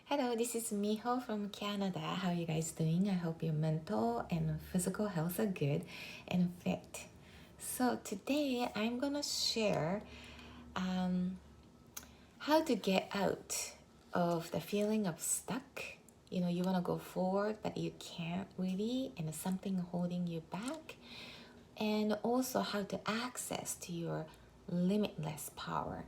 Hello, this is Miho from Canada. How are you guys doing? I hope your mental and physical health are good and fit. So today I'm gonna share how to get out of the feeling of stuck. You know, you wanna go forward, but you can't really, and something holding you back. And also how to access to your limitless power.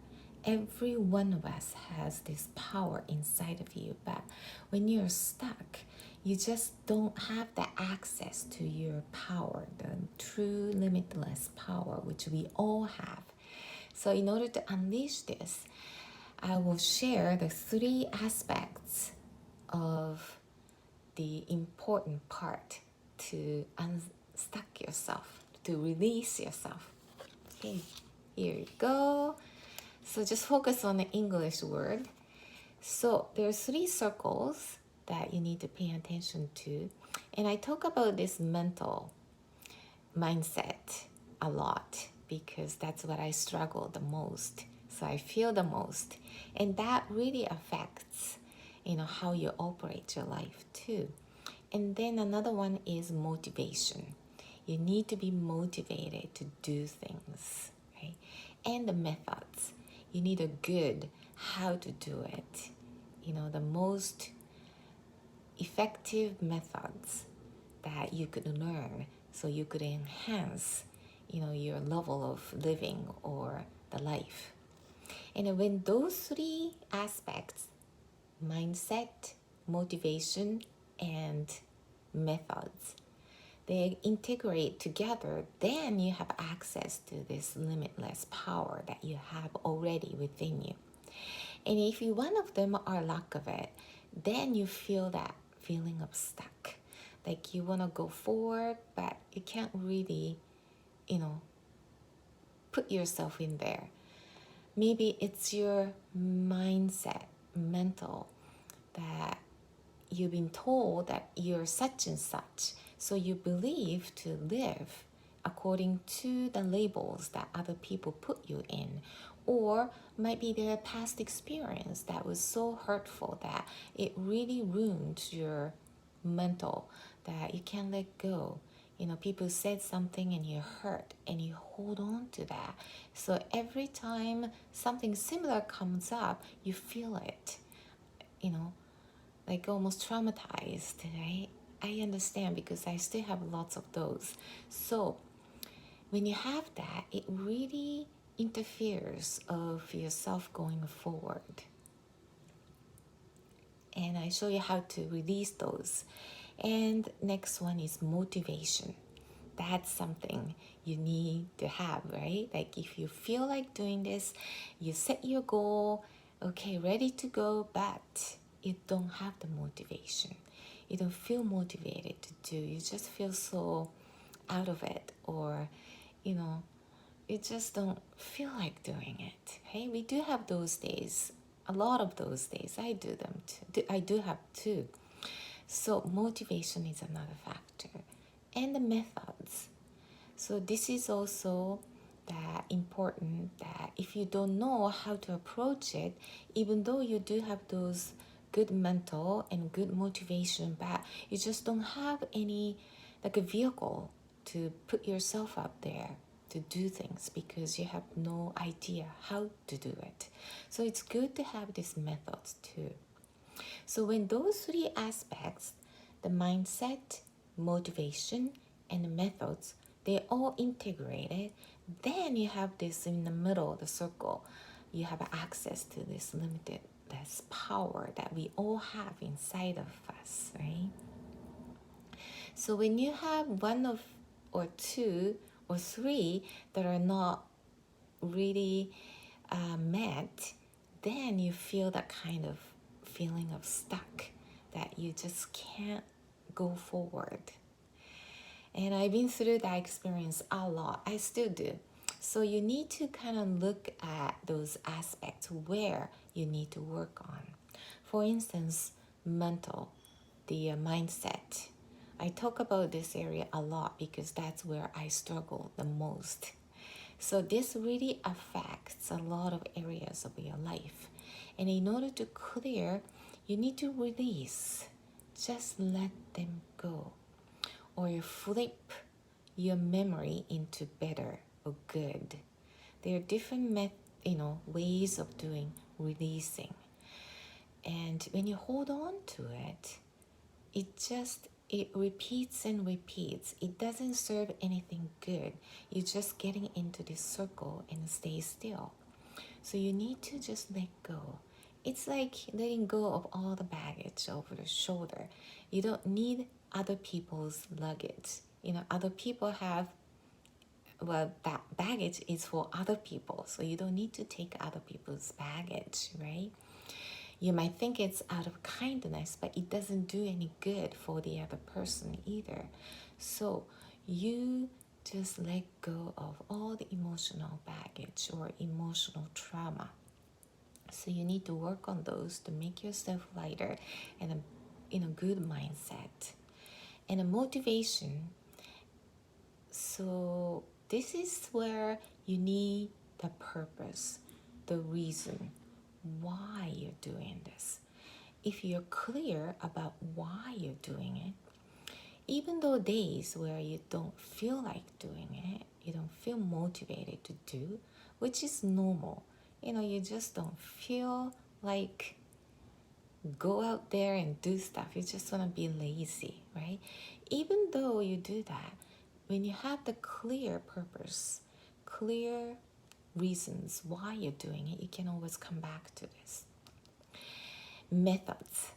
Every one of us has this power inside of you, but when you're stuck, you just don't have the access to your power, the true limitless power, which we all have. So in order to unleash this, I will share the 3 aspects of the important part to unstuck yourself, to release yourself. Okay, here you go. So just focus on the English word. So there are 3 circles that you need to pay attention to. And I talk about this mental mindset a lot because that's what I struggle the most. So I feel the most. And that really affects, how you operate your life too. And then another one is motivation. You need to be motivated to do things, right? And the methods. You need a good how to do it. The most effective methods that you could learn so you could enhance, your level of living or the life. And when those 3 aspects, mindset, motivation, and methods, they integrate together, then you have access to this limitless power that you have already within you. And if one of them are lack of it, then you feel that feeling of stuck. Like you want to go forward, but you can't really, put yourself in there. Maybe it's your mindset, mental, that you've been told that you're such and such. So you believe to live according to the labels that other people put you in. Or might be their past experience that was so hurtful that it really ruined your mental, that you can't let go. People said something and you hurt and you hold on to that. So every time something similar comes up, you feel it, like almost traumatized, right? I understand because I still have lots of those. So when you have that, it really interferes of yourself going forward. And I show you how to release those. And next one is motivation. That's something you need to have, right? Like if you feel like doing this, you set your goal, okay, ready to go, but you don't have the motivation. You don't feel motivated to do. You just feel so out of it, or, you just don't feel like doing it. Hey, we do have those days. A lot of those days. I do them too. I do have too. So motivation is another factor. And the methods. So this is also that important, that if you don't know how to approach it, even though you do have those good mental and good motivation, but you just don't have any, like a vehicle to put yourself up there to do things because you have no idea how to do it. So it's good to have these methods too. So when those 3 aspects, the mindset, motivation, and the methods, they all integrated, then you have this in the middle of the circle. You have access to this limitless power that we all have inside of us, right? So when you have one of or 2 or 3 that are not really met, then you feel that kind of feeling of stuck, that you just can't go forward. And I've been through that experience a lot. I still do. So you need to kind of look at those aspects where you need to work on. For instance, mental, the mindset. I talk about this area a lot because that's where I struggle the most. So this really affects a lot of areas of your life. And in order to clear, you need to release. Just let them go. Or you flip your memory into better or good. There are different ways of doing releasing. And when you hold on to it, it repeats and repeats. It doesn't serve anything good. You're just getting into this circle and stay still. So you need to just let go. It's like letting go of all the baggage over the shoulder. You don't need other people's luggage. Other people have, that baggage is for other people. So you don't need to take other people's baggage, right? You might think it's out of kindness, but it doesn't do any good for the other person either. So you just let go of all the emotional baggage or emotional trauma. So you need to work on those to make yourself lighter and in a good mindset. And a motivation. So this is where you need the purpose, the reason why you're doing this. If you're clear about why you're doing it, even though days where you don't feel like doing it, you don't feel motivated to do, which is normal. You just don't feel like go out there and do stuff. You just want to be lazy, right? Even though you do that, when you have the clear purpose, clear reasons why you're doing it, you can always come back to this. Methods.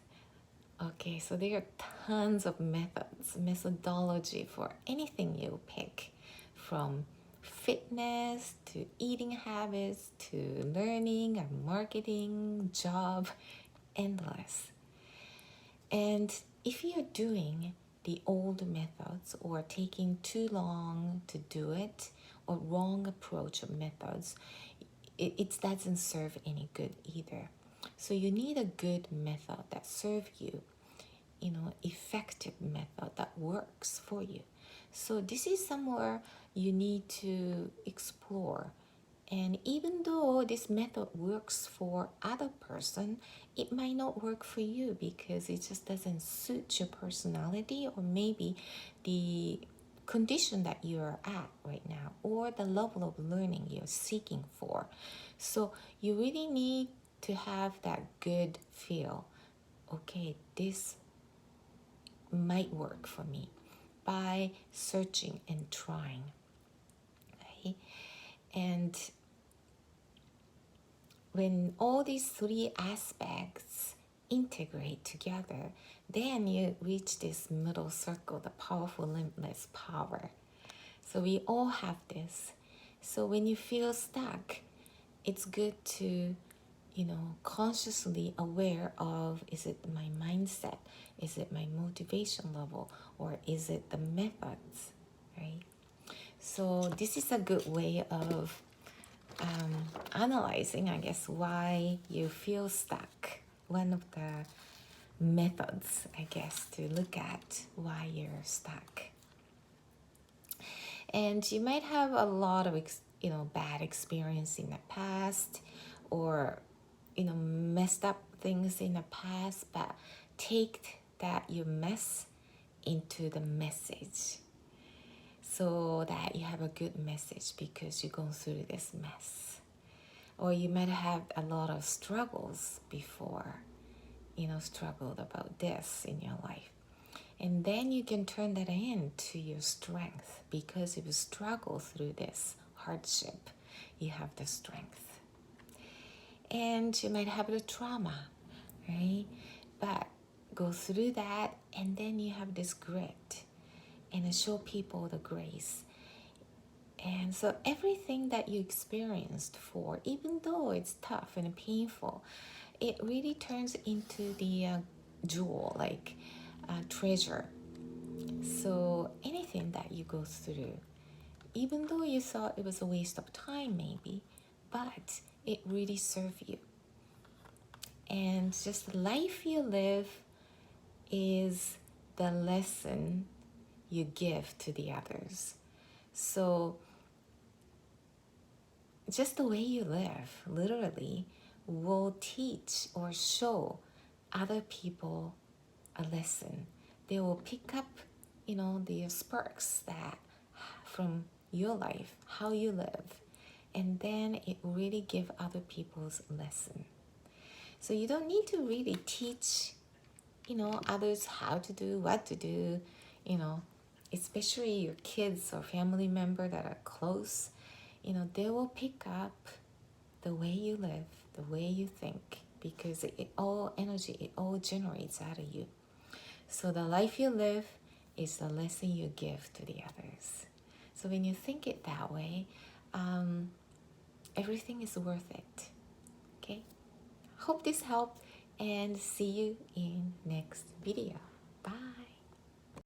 Okay, so there are tons of methodology for anything you pick, from fitness to eating habits to learning or marketing, job, endless. And if you're doing the old methods or taking too long to do it, or wrong approach of methods, it doesn't serve any good either. So you need a good method that serves you, effective method that works for you. So this is somewhere you need to explore. And even though this method works for other person, it might not work for you because it just doesn't suit your personality, or maybe the condition that you're at right now, or the level of learning you're seeking for. So you really need to have that good feel. Okay, this might work for me, by searching and trying. Okay? And when all these three aspects integrate together, then you reach this middle circle, the powerful limitless power. So we all have this. So when you feel stuck, it's good to, consciously aware of, is it my mindset? Is it my motivation level? Or is it the methods, right? So this is a good way of analyzing, I guess, why you feel stuck. One of the methods, I guess, to look at why you're stuck. And you might have a lot of bad experience in the past, or messed up things in the past, but take that your mess into the message, so that you have a good message because you're going through this mess. Or you might have a lot of struggles before, struggled about this in your life. And then you can turn that into your strength, because if you struggle through this hardship, you have the strength. And you might have the trauma, right? But go through that, and then you have this grit, and show people the grace. And so everything that you experienced for, even though it's tough and painful, it really turns into the jewel, like treasure. So anything that you go through, even though you thought it was a waste of time maybe, but it really served you. And just the life you live is the lesson you give to the others. So just the way you live, literally, will teach or show other people a lesson. They will pick up, the sparks that from your life, how you live, and then it really give other people's lesson. So you don't need to really teach, others how to do, what to do, especially your kids or family member that are close, they will pick up the way you live, the way you think, because it all energy, it all generates out of you. So the life you live is the lesson you give to the others. So when you think it that way, everything is worth it. Okay? Hope this helped, and see you in next video.